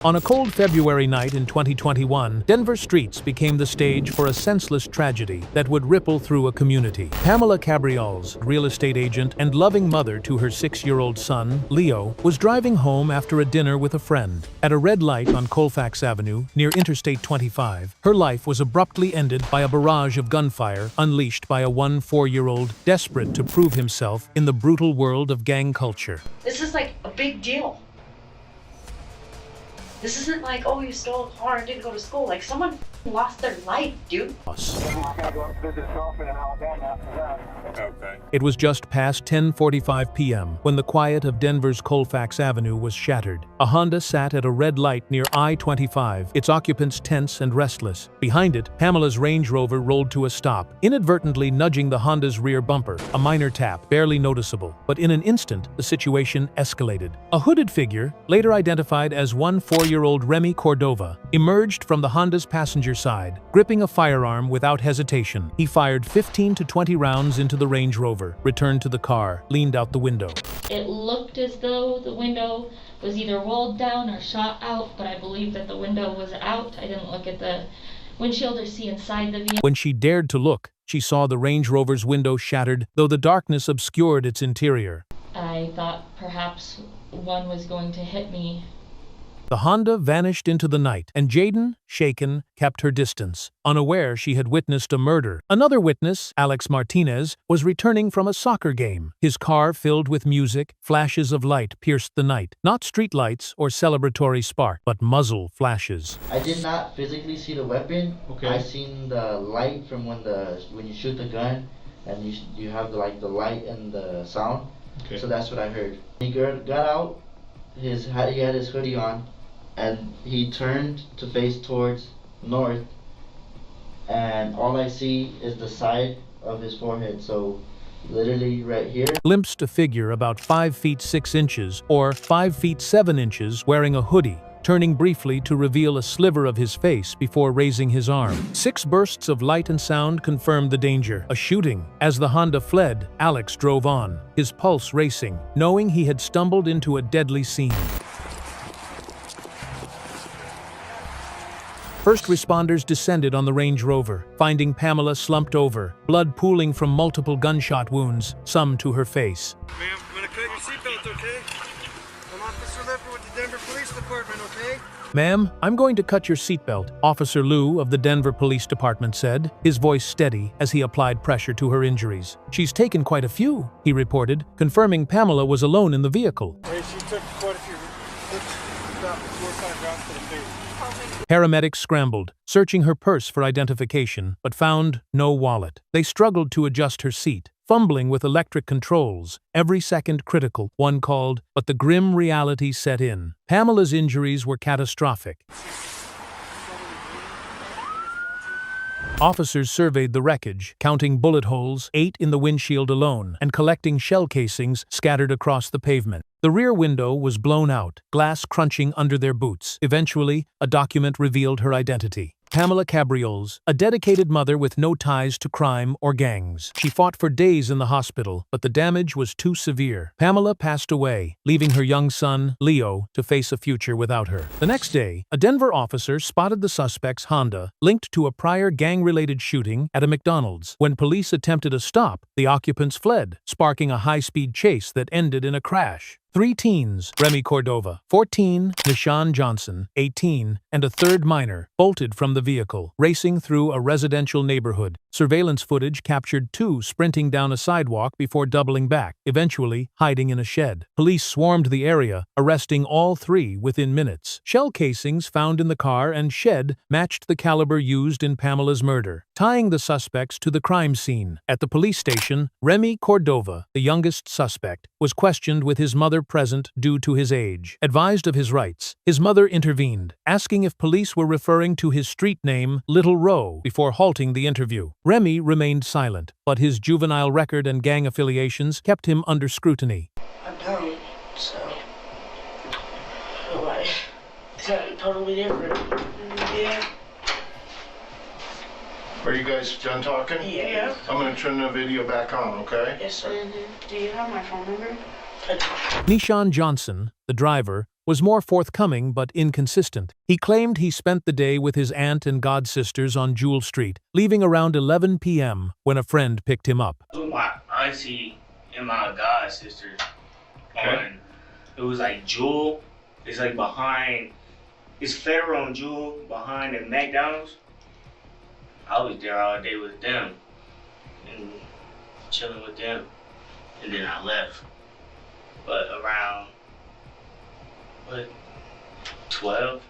On a cold February night in 2021, Denver streets became the stage for a senseless tragedy that would ripple through a community. Pamela Cabrioles, real estate agent and loving mother to her 6-year-old son, Leo, was driving home after a dinner with a friend. At a red light on Colfax Avenue, near Interstate 25, her life was abruptly ended by a barrage of gunfire unleashed by a 4-year-old desperate to prove himself in the brutal world of gang culture. This is like a big deal. This isn't like, oh, you stole a car and didn't go to school. Like, someone lost their life, dude. It was just past 10:45 p.m. when the quiet of Denver's Colfax Avenue was shattered. A Honda sat at a red light near I-25, its occupants tense and restless. Behind it, Pamela's Range Rover rolled to a stop, inadvertently nudging the Honda's rear bumper. A minor tap, barely noticeable, but in an instant, the situation escalated. A hooded figure, later identified as 4-year-old Remy Cordova, emerged from the Honda's passenger side, gripping a firearm without hesitation. He fired 15 to 20 rounds into the Range Rover, returned to the car, leaned out the window. It looked as though the window was either rolled down or shot out, but I believe that the window was out. I didn't look at the windshield or see inside the vehicle. When she dared to look, she saw the Range Rover's window shattered, though the darkness obscured its interior. I thought perhaps one was going to hit me. The Honda vanished into the night, and Jaden, shaken, kept her distance, unaware she had witnessed a murder. Another witness, Alex Martinez, was returning from a soccer game. His car filled with music, flashes of light pierced the night. Not streetlights or celebratory spark, but muzzle flashes. I did not physically see the weapon. Okay. I seen the light from when you shoot the gun, and you have the light and the sound. Okay. So that's what I heard. He got out. He had his hoodie on. And he turned to face towards north, and all I see is the side of his forehead, so literally right here. Glimpsed a figure about 5 feet 6 inches or 5 feet 7 inches wearing a hoodie, turning briefly to reveal a sliver of his face before raising his arm. 6 bursts of light and sound confirmed the danger, a shooting. As the Honda fled, Alex drove on, his pulse racing, knowing he had stumbled into a deadly scene. First responders descended on the Range Rover, finding Pamela slumped over, blood pooling from multiple gunshot wounds, some to her face. Ma'am, I'm gonna cut your seatbelt, okay? I'm Officer Leffer with the Denver Police Department, okay? "Ma'am, I'm going to cut your seatbelt," Officer Lou of the Denver Police Department said, his voice steady as he applied pressure to her injuries. "She's taken quite a few," he reported, confirming Pamela was alone in the vehicle. Hey, she took quite a few. About 4 or 5 rounds to the face. Paramedics scrambled, searching her purse for identification, but found no wallet. They struggled to adjust her seat, fumbling with electric controls, every second critical, one called, but the grim reality set in. Pamela's injuries were catastrophic. Officers surveyed the wreckage, counting bullet holes, 8 in the windshield alone, and collecting shell casings scattered across the pavement. The rear window was blown out, glass crunching under their boots. Eventually, a document revealed her identity. Pamela Cabrioles, a dedicated mother with no ties to crime or gangs. She fought for days in the hospital, but the damage was too severe. Pamela passed away, leaving her young son, Leo, to face a future without her. The next day, a Denver officer spotted the suspect's Honda, linked to a prior gang-related shooting at a McDonald's. When police attempted a stop, the occupants fled, sparking a high-speed chase that ended in a crash. 3 teens, Remy Cordova, 14, Nishan Johnson, 18, and a third minor, bolted from the vehicle, racing through a residential neighborhood. Surveillance footage captured 2 sprinting down a sidewalk before doubling back, eventually hiding in a shed. Police swarmed the area, arresting all 3 within minutes. Shell casings found in the car and shed matched the caliber used in Pamela's murder, tying the suspects to the crime scene. At the police station, Remy Cordova, the youngest suspect, was questioned with his mother present due to his age. Advised of his rights, his mother intervened, asking if police were referring to his street name, Little Row, before halting the interview. Remy remained silent, but his juvenile record and gang affiliations kept him under scrutiny. I'm dumb, so like, it's something totally different. Yeah. Are you guys done talking? Yeah. I'm gonna turn the video back on, okay? Yes, sir. Do you have my phone number? Nishan Johnson, the driver, was more forthcoming but inconsistent. He claimed he spent the day with his aunt and godsisters on Jewel Street, leaving around 11 p.m. when a friend picked him up. My auntie and my god sister on, it was like Jewel. It's like behind, it's Federal and Jewel behind the McDonald's. I was there all day with them and chilling with them, and then I left. But around, 12,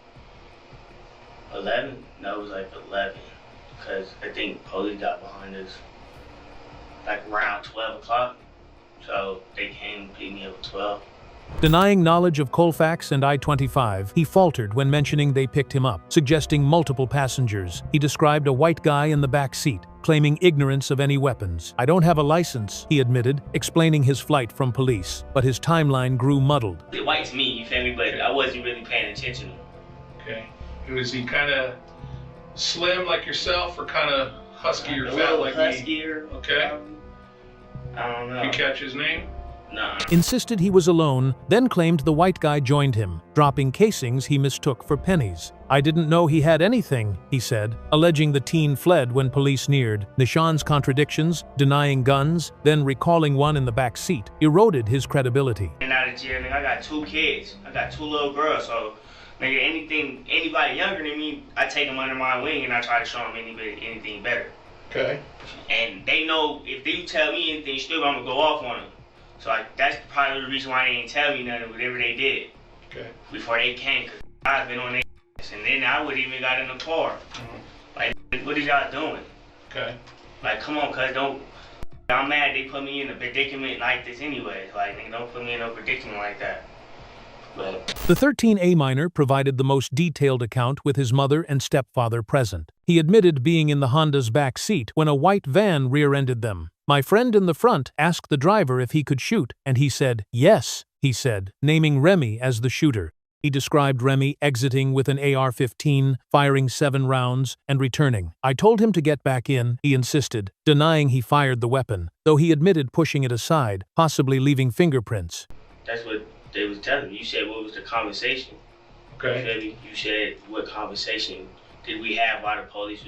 11? No, it was like 11, because I think police got behind us like around 12 o'clock, so they came and picked me up at 12. Denying knowledge of Colfax and I-25, he faltered when mentioning they picked him up, suggesting multiple passengers. He described a white guy in the back seat, claiming ignorance of any weapons. "I don't have a license," he admitted, explaining his flight from police, but his timeline grew muddled. The white to me, you feel me, but I wasn't really paying attention. Okay. Was he kind of slim like yourself, or kind of husky or A fat little like me? huskier. Okay. I don't know. You catch his name? Nah. Insisted he was alone, then claimed the white guy joined him, dropping casings he mistook for pennies. "I didn't know he had anything," he said, alleging the teen fled when police neared. Nishan's contradictions, denying guns, then recalling one in the back seat, eroded his credibility. And out of jail, nigga, I got 2 kids. I got 2 little girls, so nigga, anybody younger than me, I take them under my wing and I try to show them anything better. Okay. And they know if they tell me anything stupid, I'm gonna go off on them. So that's probably the reason why they didn't tell me nothing, whatever they did. Okay. Before they came, cause I've been on their ass, and then I wouldn't even got in the car. Like, what is y'all doing? Okay. Like, come on, cuz don't. I'm mad they put me in a predicament like this anyway. Like, nigga, don't put me in no predicament like that. But The 13A minor provided the most detailed account with his mother and stepfather present. He admitted being in the Honda's back seat when a white van rear-ended them. "My friend in the front asked the driver if he could shoot, and he said, 'Yes,'" he said, naming Remy as the shooter. He described Remy exiting with an AR-15, firing 7 rounds, and returning. "I told him to get back in," he insisted, denying he fired the weapon, though he admitted pushing it aside, possibly leaving fingerprints. that's what they was telling me. You said, what was the conversation? Okay. You feel me? You said, what conversation did we have while the police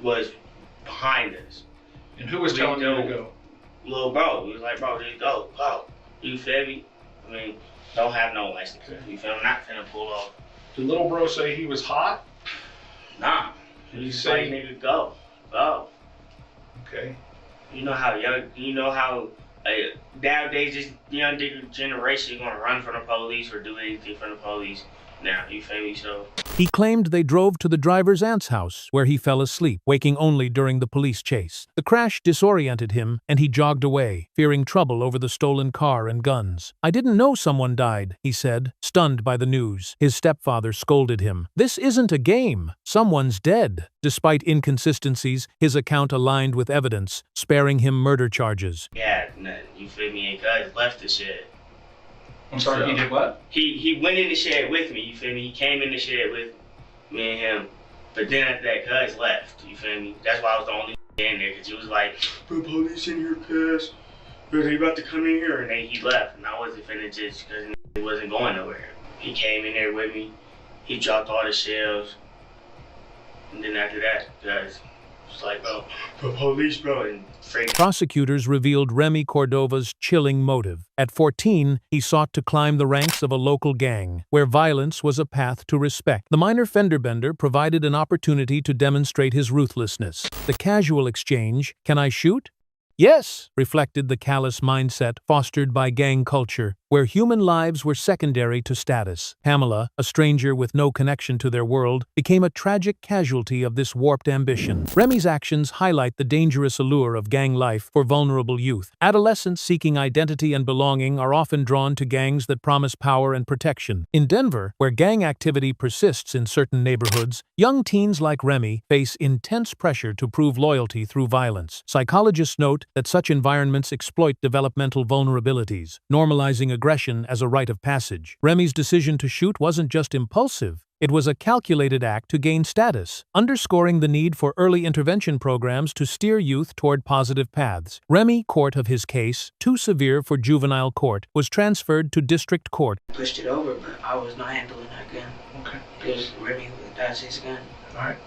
was behind us? And who was We telling you to don't- go? Little bro, he was like, bro, just go. You feel me? I mean, don't have no license. You feel me? I'm not finna pull off. Did little bro say he was hot? Nah. Did he He's say? like, nigga, go. Okay. You know how nowadays this young generation is gonna run from the police or do anything from the police now, you feel me? So He claimed they drove to the driver's aunt's house, where he fell asleep, waking only during the police chase. The crash disoriented him, and he jogged away, fearing trouble over the stolen car and guns. "I didn't know someone died," he said, stunned by the news. His stepfather scolded him. "This isn't a game. Someone's dead." Despite inconsistencies, his account aligned with evidence, sparing him murder charges. yeah, nothing. You feel me? And cuz left the shed. I'm sorry, he did what? He went in the shed with me, you feel me? He came in the shed with me and him. But then after that, cuz left, you feel me? That's why I was the only in there, because he was like, "The police in here, cuz. They about to come in here," and then he left. And I wasn't finna just, because he wasn't going nowhere. He came in there with me. He dropped all the shells. And then after that, cuz was like, "Bro, the police, bro," and freaked. Prosecutors revealed Remy Cordova's chilling motive. At 14, he sought to climb the ranks of a local gang, where violence was a path to respect. The minor fender bender provided an opportunity to demonstrate his ruthlessness. The casual exchange, "Can I shoot?" "Yes," reflected the callous mindset fostered by gang culture, where human lives were secondary to status. Pamela, a stranger with no connection to their world, became a tragic casualty of this warped ambition. Remy's actions highlight the dangerous allure of gang life for vulnerable youth. Adolescents seeking identity and belonging are often drawn to gangs that promise power and protection. In Denver, where gang activity persists in certain neighborhoods, young teens like Remy face intense pressure to prove loyalty through violence. Psychologists note that such environments exploit developmental vulnerabilities, normalizing aggression as a rite of passage. Remy's decision to shoot wasn't just impulsive, It was a calculated act to gain status, underscoring the need for early intervention programs to steer youth toward positive paths. Remy, court of his case, too severe for juvenile court, was transferred to district court. Pushed it over, but I was not handling that gun. Okay. It was Remy, that's his gun. All right.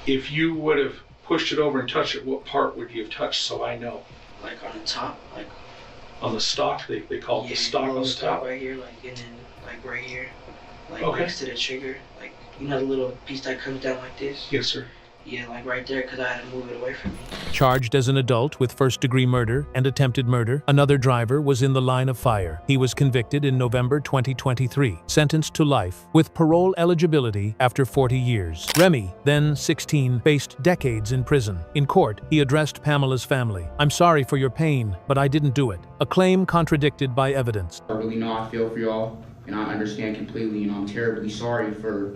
If you would have pushed it over and touched it, what part would you have touched so I know? Like on the top, like on the stock, they call it the stock on the top. Right here, like, and then like right here, like okay. Next to the trigger, like, you know the little piece that comes down like this? Yes, sir. Yeah, like right there, because I had to move it away from me. Charged as an adult with first-degree murder and attempted murder, another driver was in the line of fire. He was convicted in November 2023, sentenced to life, with parole eligibility after 40 years. Remy, then 16, faced decades in prison. In court, he addressed Pamela's family. "I'm sorry for your pain, but I didn't do it," a claim contradicted by evidence. I really know I feel for y'all, and I understand completely, I'm terribly sorry for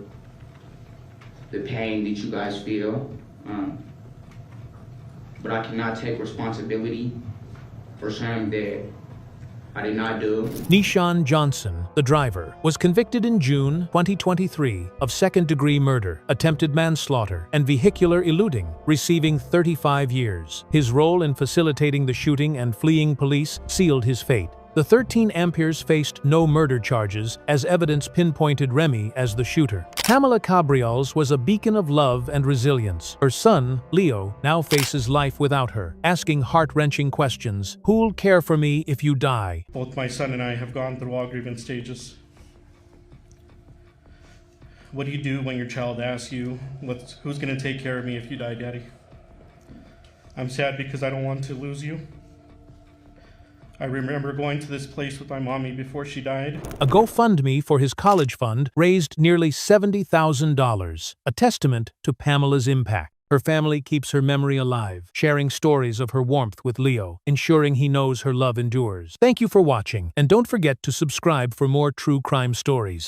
the pain that you guys feel, but I cannot take responsibility for something that I did not do. Nishan Johnson, the driver, was convicted in June 2023 of second-degree murder, attempted manslaughter, and vehicular eluding, receiving 35 years. His role in facilitating the shooting and fleeing police sealed his fate. The 13 Amperes faced no murder charges, as evidence pinpointed Remy as the shooter. Pamela Cabriols was a beacon of love and resilience. Her son, Leo, now faces life without her, asking heart-wrenching questions. "Who'll care for me if you die?" Both my son and I have gone through all grievance stages. What do you do when your child asks you, who's going to take care of me if you die, Daddy? I'm sad because I don't want to lose you. I remember going to this place with my mommy before she died. A GoFundMe for his college fund raised nearly $70,000, a testament to Pamela's impact. Her family keeps her memory alive, sharing stories of her warmth with Leo, ensuring he knows her love endures. Thank you for watching, and don't forget to subscribe for more true crime stories.